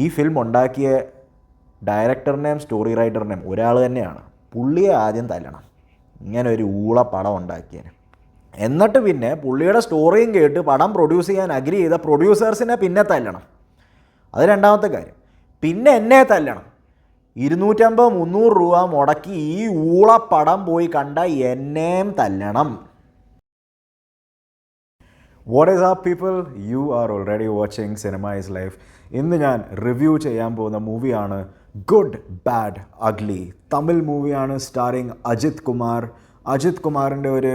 ഈ ഫിലിം ഉണ്ടാക്കിയ ഡയറക്ടറിനെയും സ്റ്റോറി റൈറ്ററിനെയും ഒരാൾ തന്നെയാണ്. പുള്ളിയെ ആദ്യം തല്ലണം, ഇങ്ങനെ ഒരു ഊള പടം ഉണ്ടാക്കിയതിന്. എന്നിട്ട് പിന്നെ പുള്ളിയുടെ സ്റ്റോറിയും കേട്ട് പടം പ്രൊഡ്യൂസ് ചെയ്യാൻ അഗ്രി ചെയ്ത പ്രൊഡ്യൂസേഴ്സിനെ പിന്നെ തല്ലണം. അത് രണ്ടാമത്തെ കാര്യം. പിന്നെ എന്നെ തല്ലണം. 250-300 രൂപ മുടക്കി ഈ ഊള പടം പോയി കണ്ട എന്നെയും തല്ലണം. What is up people, you are already watching cinema is life. ഇന്ന് ഞാൻ റിവ്യൂ ചെയ്യാൻ പോകുന്ന മൂവിയാണ് ഗുഡ് ബാഡ് അഗ്ലി. തമിഴ് മൂവിയാണ്, സ്റ്റാറിങ് അജിത് കുമാർ. അജിത് കുമാറിൻ്റെ ഒരു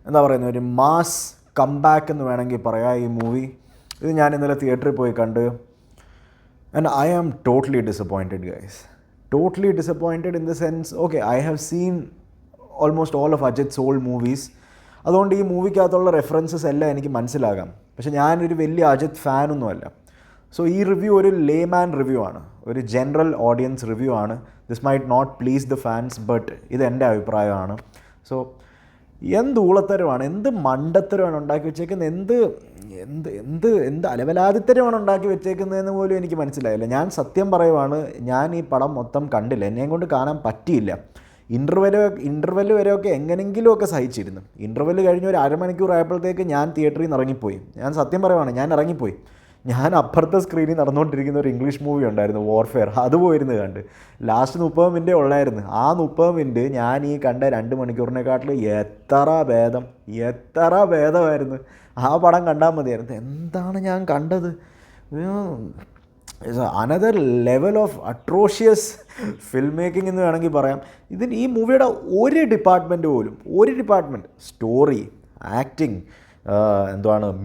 എന്താ പറയുന്നത്, ഒരു മാസ് കംബാക്ക് എന്ന് വേണമെങ്കിൽ പറയാം ഈ മൂവി. ഇത് ഞാൻ ഇന്നലെ തിയേറ്ററിൽ പോയി കണ്ട്. And I am totally disappointed guys. Totally disappointed in the sense, okay, I have seen almost all of Ajith's all movies. അതുകൊണ്ട് ഈ മൂവിക്കകത്തുള്ള റെഫറൻസസ് എല്ലാം എനിക്ക് മനസ്സിലാകാം. പക്ഷെ ഞാനൊരു വലിയ അജിത് ഫാനൊന്നുമല്ല. സോ ഈ റിവ്യൂ ഒരു ലേമാൻ റിവ്യൂ ആണ്, ഒരു ജനറൽ ഓഡിയൻസ് റിവ്യൂ ആണ്. This might not please the fans, but ഇത് എൻ്റെ അഭിപ്രായമാണ്. സോ എന്ത് ഊളത്തരമാണ്, എന്ത് മണ്ടത്തരമാണ് ഉണ്ടാക്കി വെച്ചേക്കുന്നത്, എന്ത് എന്ത് എന്ത് എന്ത് അലവലാതിത്തരമാണ് ഉണ്ടാക്കി വെച്ചേക്കുന്നതെന്ന് പോലും എനിക്ക് മനസ്സിലായില്ല. ഞാൻ സത്യം പറയുവാണ്, ഞാൻ ഈ പടം മൊത്തം കണ്ടില്ല, എന്നെയും കൊണ്ട് കാണാൻ പറ്റിയില്ല. ഇൻ്റർവെല് വരെയൊക്കെ എങ്ങനെയെങ്കിലുമൊക്കെ സഹിച്ചിരുന്നു. ഇൻ്റർവെല് കഴിഞ്ഞ് ഒരു അരമണിക്കൂർ ആയപ്പോഴത്തേക്ക് ഞാൻ തിയേറ്ററിൽ നിന്ന് ഇറങ്ങിപ്പോയി. ഞാൻ സത്യം പറയുവാണ്, ഞാൻ ഇറങ്ങിപ്പോയി. ഞാൻ അപ്പുറത്തെ സ്ക്രീനിൽ നടന്നുകൊണ്ടിരിക്കുന്ന ഒരു ഇംഗ്ലീഷ് മൂവി ഉണ്ടായിരുന്നു, വാർഫെയർ. അത് പോയിരുന്നു കണ്ട്. ലാസ്റ്റ് 30 മിനിറ്റേ ഉള്ളായിരുന്നു. ആ 30 മിനിറ്റ് ഞാൻ ഈ കണ്ട 2 മണിക്കൂറിനെക്കാട്ടിൽ എത്ര ഭേദമായിരുന്നു. ആ പടം കണ്ടാൽ മതിയായിരുന്നു. എന്താണ് ഞാൻ കണ്ടത്? Another level of atrocious film making എന്ന് വേണമെങ്കിൽ പറയാം. ഈ മൂവിയുടെ ഒരു ഡിപ്പാർട്ട്മെൻറ്റ് സ്റ്റോറി, ആക്ടിങ്,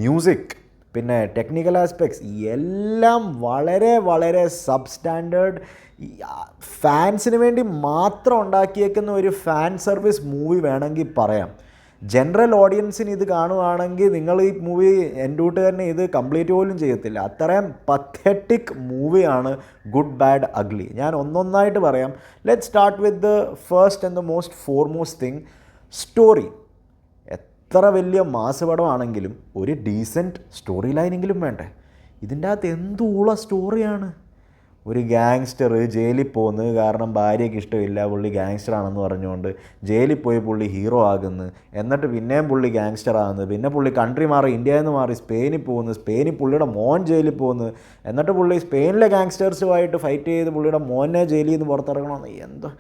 മ്യൂസിക്, പിന്നെ ടെക്നിക്കൽ ആസ്പെക്ട്സ് എല്ലാം വളരെ വളരെ സബ് സ്റ്റാൻഡേർഡ്, ഫാൻസിന് വേണ്ടി മാത്രം ഉണ്ടാക്കിയേക്കുന്ന ഒരു ഫാൻ സർവീസ് മൂവി വേണമെങ്കിൽ പറയാം. ജനറൽ ഓഡിയൻസിന് ഇത് കാണുവാണെങ്കിൽ നിങ്ങൾ ഈ മൂവി എൻ്റെ കൂട്ട് തന്നെ ഇത് കംപ്ലീറ്റ് പോലും ചെയ്യത്തില്ല. അത്രയും പത്തറ്റിക് മൂവിയാണ് ഗുഡ് ബാഡ് അഗ്ലി. ഞാൻ ഒന്നൊന്നായിട്ട് പറയാം. Let start with the first and the most foremost thing, story. എത്ര വലിയ മാസ് പടമാണെങ്കിലും ഒരു ഡീസൻറ്റ് സ്റ്റോറി ലൈനെങ്കിലും വേണ്ടേ? ഇതിൻ്റെ അകത്ത് എന്തുള്ള സ്റ്റോറിയാണ്. ഒരു ഗാങ്സ്റ്റർ ജയിലിൽ പോകുന്നത് കാരണം ഭാര്യയ്ക്ക് ഇഷ്ടമില്ല, പുള്ളി ഗാങ്സ്റ്ററാണെന്ന് പറഞ്ഞുകൊണ്ട് ജയിലിൽ പോയി പുള്ളി ഹീറോ ആകുന്നു. എന്നിട്ട് പിന്നെയും പുള്ളി ഗാങ്സ്റ്റർ ആകുന്നു. പിന്നെ പുള്ളി കൺട്രി മാറി, ഇന്ത്യയിൽ നിന്ന് മാറി സ്പെയിനിൽ പോകുന്നു. സ്പെയിനിൽ പുള്ളിയുടെ മോൻ ജയിലിൽ പോകുന്നു. എന്നിട്ട് പുള്ളി സ്പെയിനിലെ ഗാങ്സ്റ്റേഴ്സുമായിട്ട് ഫൈറ്റ് ചെയ്ത് പുള്ളിയുടെ മോനെ ജയിലിൽ നിന്ന് പുറത്തിറങ്ങണമെന്ന്. എന്തോ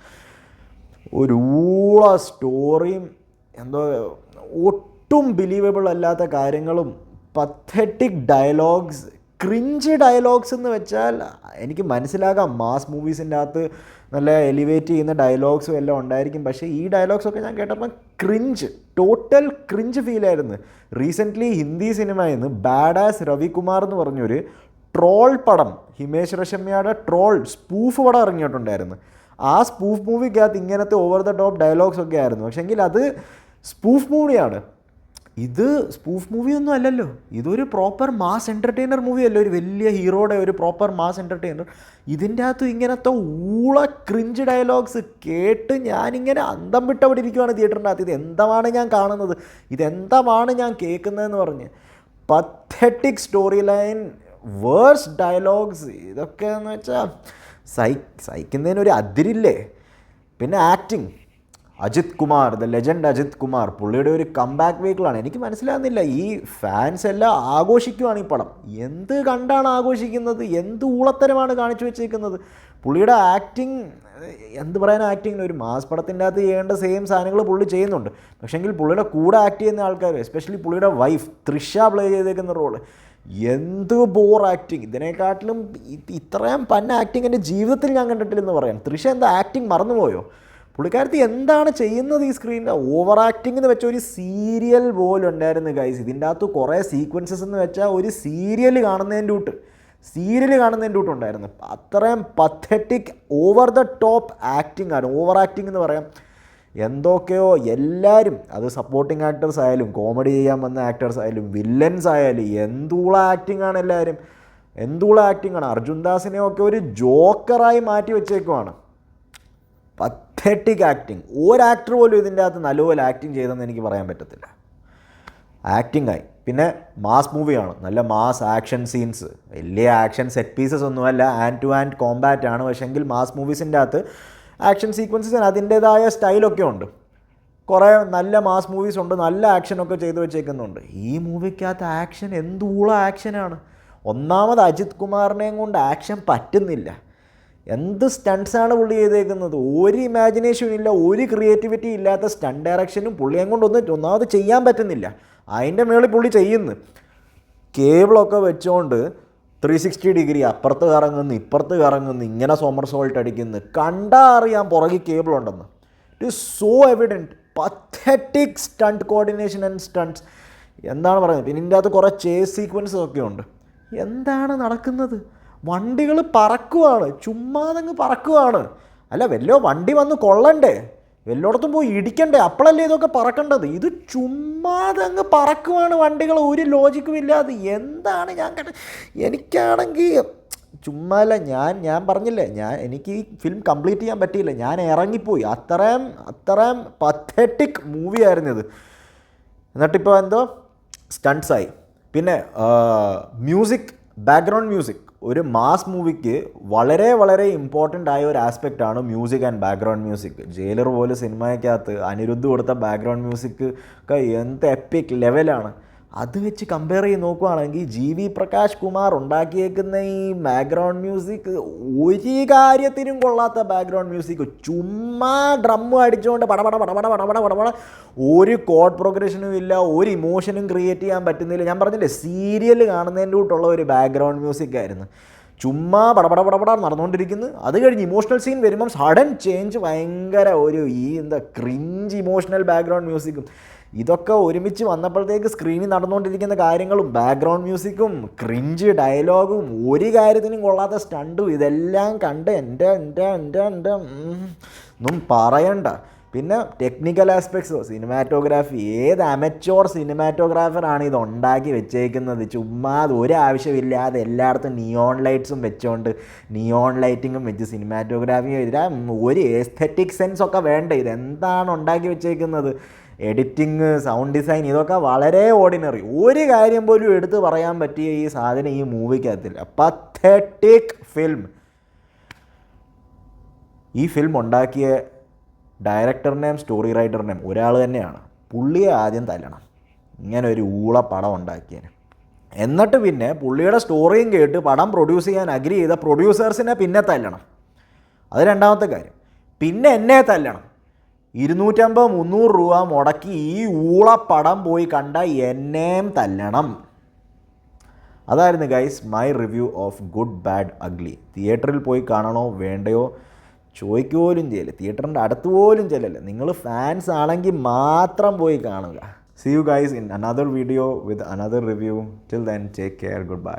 ഒരു ഊള സ്റ്റോറിയും, ഒട്ടും ബിലീവബിൾ അല്ലാത്ത കാര്യങ്ങളും, പത്തറ്റിക് ഡയലോഗ്സ്, ക്രിഞ്ച് ഡയലോഗ്സ് എന്ന് വെച്ചാൽ എനിക്ക് മനസ്സിലാകാം. മാസ് മൂവീസിൻ്റെ അകത്ത് നല്ല എലിവേറ്റ് ചെയ്യുന്ന ഡയലോഗ്സും എല്ലാം ഉണ്ടായിരിക്കും. പക്ഷേ ഈ ഡയലോഗ്സൊക്കെ ഞാൻ കേട്ടപ്പോൾ ടോട്ടൽ ക്രിഞ്ച് ഫീലായിരുന്നു. റീസെൻ്റ്ലി ഹിന്ദി സിനിമയിൽ നിന്ന് ബാഡാസ് രവികുമാർ എന്ന് പറഞ്ഞൊരു ട്രോൾ പടം, ഹിമേഷ് റെഷമ്യയുടെ ട്രോൾ സ്പൂഫ് പടം ഇറങ്ങിയിട്ടുണ്ടായിരുന്നു. ആ സ്പൂഫ് മൂവിക്കകത്ത് ഇങ്ങനത്തെ ഓവർ ദ ടോപ്പ് ഡയലോഗ്സ് ഒക്കെ ആയിരുന്നു. പക്ഷേങ്കിൽ അത് സ്പൂഫ് മൂവിയാണ്. ഇത് സ്പൂഫ് മൂവിയൊന്നും അല്ലല്ലോ, ഇതൊരു പ്രോപ്പർ മാസ് എൻ്റർടൈനർ മൂവിയല്ലോ. ഒരു വലിയ ഹീറോയുടെ ഒരു പ്രോപ്പർ മാസ് എൻ്റർടൈനർ. ഇതിൻ്റെ അകത്ത് ഇങ്ങനത്തെ ഊള ക്രിഞ്ച് ഡയലോഗ്സ് കേട്ട് ഞാനിങ്ങനെ അന്തം വിട്ടവിടെ ഇരിക്കുവാണ് തിയേറ്ററിൻ്റെ അകത്ത്. ഇതെന്താണ് ഞാൻ കാണുന്നത്, ഇതെന്താണ് ഞാൻ കേൾക്കുന്നതെന്ന് പറഞ്ഞ്. Pathetic story line, worse dialogues, ഇതൊക്കെ എന്ന് വെച്ചാൽ സഹിക്കുന്നതിനൊരു അതിരില്ലേ. പിന്നെ acting, Ajith Kumar, the legend Ajith Kumar, പുള്ളിയുടെ ഒരു കംബാക്ക് വെഹിക്കിളാണ്. എനിക്ക് മനസ്സിലാകുന്നില്ല, ഈ ഫാൻസ് എല്ലാം ആഘോഷിക്കുവാണ് ഈ പടം. എന്ത് കണ്ടാണ് ആഘോഷിക്കുന്നത്? എന്ത് ഊളത്തരമാണ് കാണിച്ചു വെച്ചിരിക്കുന്നത്? പുള്ളിയുടെ ആക്ടിങ്, എന്ത് പറയാൻ, ആക്ടിങ്ങിന് ഒരു മാസ് പടത്തിൻ്റെ അകത്ത് ചെയ്യേണ്ട സെയിം സാധനങ്ങൾ പുള്ളി ചെയ്യുന്നുണ്ട്. പക്ഷേങ്കിൽ പുള്ളിയുടെ കൂടെ ആക്ട് ചെയ്യുന്ന ആൾക്കാർ, എസ്പെഷ്യലി പുള്ളിയുടെ വൈഫ് തൃഷ പ്ലേ ചെയ്തേക്കുന്ന റോള്, എന്ത് ബോർ ആക്ടിങ്. ഇതിനെക്കാട്ടിലും ഇത്രയും പന്ന ആക്ടിങ് എൻ്റെ ജീവിതത്തിൽ ഞാൻ കണ്ടിട്ടില്ലെന്ന് പറയാം. തൃഷ എന്താ ആക്ടിങ് മറന്നുപോയോ? പുള്ളിക്കാരത്തി എന്താണ് ചെയ്യുന്നത് ഈ സ്ക്രീനിൽ? ഓവർ ആക്ടിങ് എന്ന് വെച്ചാൽ ഒരു സീരിയൽ പോലെ ഉണ്ടായിരുന്നു ഗൈസ്. ഇതിൻ്റെ അകത്ത് കുറേ സീക്വൻസസ് എന്ന് വെച്ചാൽ ഒരു സീരിയൽ കാണുന്നതിൻ്റെ കൂട്ട് ഉണ്ടായിരുന്നു. അത്രയും pathetic over the top acting ആണ്. ഓവർ ആക്ടിങ് എന്ന് പറയാം. എന്തൊക്കെയോ എല്ലാവരും, അത് സപ്പോർട്ടിങ് ആക്ടേഴ്സ് ആയാലും കോമഡി ചെയ്യാൻ വന്ന ആക്ടേഴ്സ് ആയാലും വില്ലൻസ് ആയാലും എന്തുള്ള ആക്ടിങ് ആണ് എല്ലാവരും. എന്തുള്ള ആക്ടിങ് ആണ്. അർജുൻ ദാസിനെയൊക്കെ ഒരു ജോക്കറായി മാറ്റി വെച്ചേക്കുവാണ്. Pathetic acting. ഒരു ആക്ടർ പോലും ഇതിൻ്റെ അകത്ത് നല്ലപോലെ ആക്ടിങ് ചെയ്തെന്ന് എനിക്ക് പറയാൻ പറ്റത്തില്ല. ആക്ടിങ് ആയി. പിന്നെ മാസ് മൂവിയാണ്, നല്ല മാസ് ആക്ഷൻ സീൻസ്, വലിയ ആക്ഷൻ സെറ്റ് പീസസ് ഒന്നുമല്ല, ഹാൻഡ് ടു ഹാൻഡ് കോമ്പാറ്റ് ആണ്. പക്ഷേങ്കിൽ മാസ് മൂവീസിൻ്റെ അകത്ത് ആക്ഷൻ സീക്വൻസസിന് അതിൻ്റേതായ സ്റ്റൈലൊക്കെ ഉണ്ട്. കുറേ നല്ല മാസ് മൂവീസ് ഉണ്ട്, നല്ല ആക്ഷനൊക്കെ ചെയ്തു വെച്ചേക്കുന്നുണ്ട്. ഈ മൂവിക്കകത്ത് ആക്ഷൻ എന്തൂള ആക്ഷനാണ്. ഒന്നാമത് അജിത് കുമാറിനെയും കൊണ്ട് ആക്ഷൻ പറ്റുന്നില്ല. എന്ത് സ്റ്റണ്ട്സാണ് പുള്ളി ചെയ്തേക്കുന്നത്. ഒരു ഇമാജിനേഷനും ഇല്ല, ഒരു ക്രിയേറ്റിവിറ്റി ഇല്ലാത്ത സ്റ്റണ്ട് ഡയറക്ഷനും പുള്ളിയെ ഒന്നാമത് ചെയ്യാൻ പറ്റുന്നില്ല. അതിൻ്റെ മേളിൽ പുള്ളി ചെയ്യുന്നു. കേബിളൊക്കെ വെച്ചുകൊണ്ട് 360 ഡിഗ്രി അപ്പുറത്ത് കറങ്ങുന്നു, ഇപ്പുറത്ത് കറങ്ങുന്നു, ഇങ്ങനെ സോമർസോൾട്ട് അടിക്കുന്നു. കണ്ടാൽ അറിയാം പുറകിൽ കേബിളുണ്ടെന്ന്. It is so evident. Pathetic stunt coordination and stunts. എന്താണ് പറയുന്നത്. പിന്നെ ഇതിൻ്റെ അകത്ത് കുറേ ചേസ് സീക്വൻസസ് ഒക്കെ ഉണ്ട്. എന്താണ് നടക്കുന്നത്. വണ്ടികൾ പറക്കുവാണ്, ചുമ്മാതങ്ങ് പറക്കുവാണ്. അല്ല, വല്ലോ വണ്ടി വന്ന് കൊള്ളണ്ടേ, വല്ലോടത്തും പോയി ഇടിക്കണ്ടേ, അപ്പോഴല്ലേ ഇതൊക്കെ പറക്കേണ്ടത്. ഇത് ചുമ്മാതങ്ങ് പറക്കുവാണ് വണ്ടികൾ, ഒരു ലോജിക്കും ഇല്ലാതെ. എന്താണ് ഞാൻ എനിക്കാണെങ്കിൽ ചുമ്മാല്ല. ഞാൻ പറഞ്ഞില്ലേ, എനിക്ക് ഈ ഫിലിം കംപ്ലീറ്റ് ചെയ്യാൻ പറ്റിയില്ല, ഞാൻ ഇറങ്ങിപ്പോയി. അത്രയും പത്തറ്റിക് മൂവി ആയിരുന്നു ഇത്. എന്നിട്ടിപ്പോൾ എന്തോ സ്റ്റണ്ട്സായി. പിന്നെ മ്യൂസിക്, ബാക്ക്ഗ്രൗണ്ട് മ്യൂസിക്. ഒരു മാസ് മൂവിക്ക് വളരെ വളരെ ഇമ്പോർട്ടൻ്റ് ആയ ഒരു ആസ്പെക്റ്റാണ് music and background music. Jailer പോലെ സിനിമയ്ക്കകത്ത് അനിരുദ്ധ് കൊടുത്ത ബാക്ക്ഗ്രൗണ്ട് മ്യൂസിക് ഒക്കെ എന്ത് എപ്പിക് ലെവലാണ്. അത് വെച്ച് കമ്പയർ ചെയ്ത് നോക്കുകയാണെങ്കിൽ ജി.വി. പ്രകാശ് കുമാർ ഉണ്ടാക്കിയേക്കുന്ന ഈ ബാക്ക്ഗ്രൗണ്ട് മ്യൂസിക് ഒരു കാര്യത്തിനും കൊള്ളാത്ത ബാക്ക്ഗ്രൗണ്ട് മ്യൂസിക്. ചുമ്മാ ഡ്രമ്മ് അടിച്ചുകൊണ്ട് പടപട പടപട പടപട പടപട, ഒരു കോഡ് പ്രോഗ്രഷനും ഇല്ല, ഒരു ഇമോഷനും ക്രിയേറ്റ് ചെയ്യാൻ പറ്റുന്നില്ല. ഞാൻ പറഞ്ഞില്ലേ, സീരിയൽ കാണുന്നതിൻ്റെ കൂട്ടുള്ള ഒരു ബാക്ക്ഗ്രൗണ്ട് മ്യൂസിക് ആയിരുന്നു. ചുമ്മാ പടപട പടപട നടന്നുകൊണ്ടിരിക്കുന്നു. അത് കഴിഞ്ഞ് ഇമോഷണൽ സീൻ വരുമ്പം സഡൻ ചേഞ്ച്, ഭയങ്കര ഒരു ക്രിഞ്ച് ഇമോഷണൽ ബാക്ക്ഗ്രൗണ്ട് മ്യൂസിക്കും. ഇതൊക്കെ ഒരുമിച്ച് വന്നപ്പോഴത്തേക്ക് സ്ക്രീനിൽ നടന്നുകൊണ്ടിരിക്കുന്ന കാര്യങ്ങളും ബാക്ക്ഗ്രൗണ്ട് മ്യൂസിക്കും ക്രിഞ്ച് ഡയലോഗും ഒരു കാര്യത്തിനും കൊള്ളാത്ത സ്റ്റണ്ടും ഇതെല്ലാം കണ്ട് എൻ്റെ ഒന്നും പറയണ്ട. പിന്നെ ടെക്നിക്കൽ ആസ്പെക്ട്സ്, സിനിമാറ്റോഗ്രാഫി, ഏത് അമച്വർ സിനിമാറ്റോഗ്രാഫറാണ് ഇത് ഉണ്ടാക്കി വെച്ചേക്കുന്നത്. ചുമ്മാ ഒരാവശ്യമില്ലാതെ എല്ലായിടത്തും നിയോൺ ലൈറ്റ്സും വെച്ചുകൊണ്ട്, നിയോൺ ലൈറ്റിങ്ങും വെച്ച് സിനിമാറ്റോഗ്രാഫി ചെയ്താൽ ഒരു എസ്തെറ്റിക് സെൻസ് ഒക്കെ വേണ്ട. ഇതെന്താണ് ഉണ്ടാക്കി വെച്ചേക്കുന്നത്. എഡിറ്റിങ്, സൗണ്ട് ഡിസൈൻ, ഇതൊക്കെ വളരെ ഓർഡിനറി. ഒരു കാര്യം പോലും എടുത്ത് പറയാൻ പറ്റിയ ഈ സാധനം ഈ മൂവിക്കകത്തില്ല. Pathetic film. ഈ ഫിലിം ഉണ്ടാക്കിയ ഡയറക്ടറിനെയും സ്റ്റോറി റൈറ്ററിനെയും ഒരാൾ തന്നെയാണ്. പുള്ളിയെ ആദ്യം തല്ലണം, ഇങ്ങനെ ഒരു പടം ഉണ്ടാക്കിയതിന്. എന്നിട്ട് പിന്നെ പുള്ളിയുടെ സ്റ്റോറിയും കേട്ട് പടം പ്രൊഡ്യൂസ് ചെയ്യാൻ അഗ്രി ചെയ്ത പ്രൊഡ്യൂസേഴ്സിനെ പിന്നെ തല്ലണം. അത് രണ്ടാമത്തെ കാര്യം. പിന്നെ എന്നെ തല്ലണം. 250-300 രൂപ മുടക്കി ഈ പടം പോയി കണ്ട എന്നെയും തല്ലണം. അതായിരുന്നു guys my review of good bad ugly. തിയേറ്ററിൽ പോയി കാണണോ വേണ്ടയോ ചോദിക്കുപോലും ചെയ്യല്ലേ, തിയേറ്ററിൻ്റെ അടുത്ത് പോലും ചെല്ലല്ലേ. നിങ്ങൾ ഫാൻസ് ആണെങ്കിൽ മാത്രം പോയി കാണുക. See you guys in another video with another review. Till then, take care. Goodbye.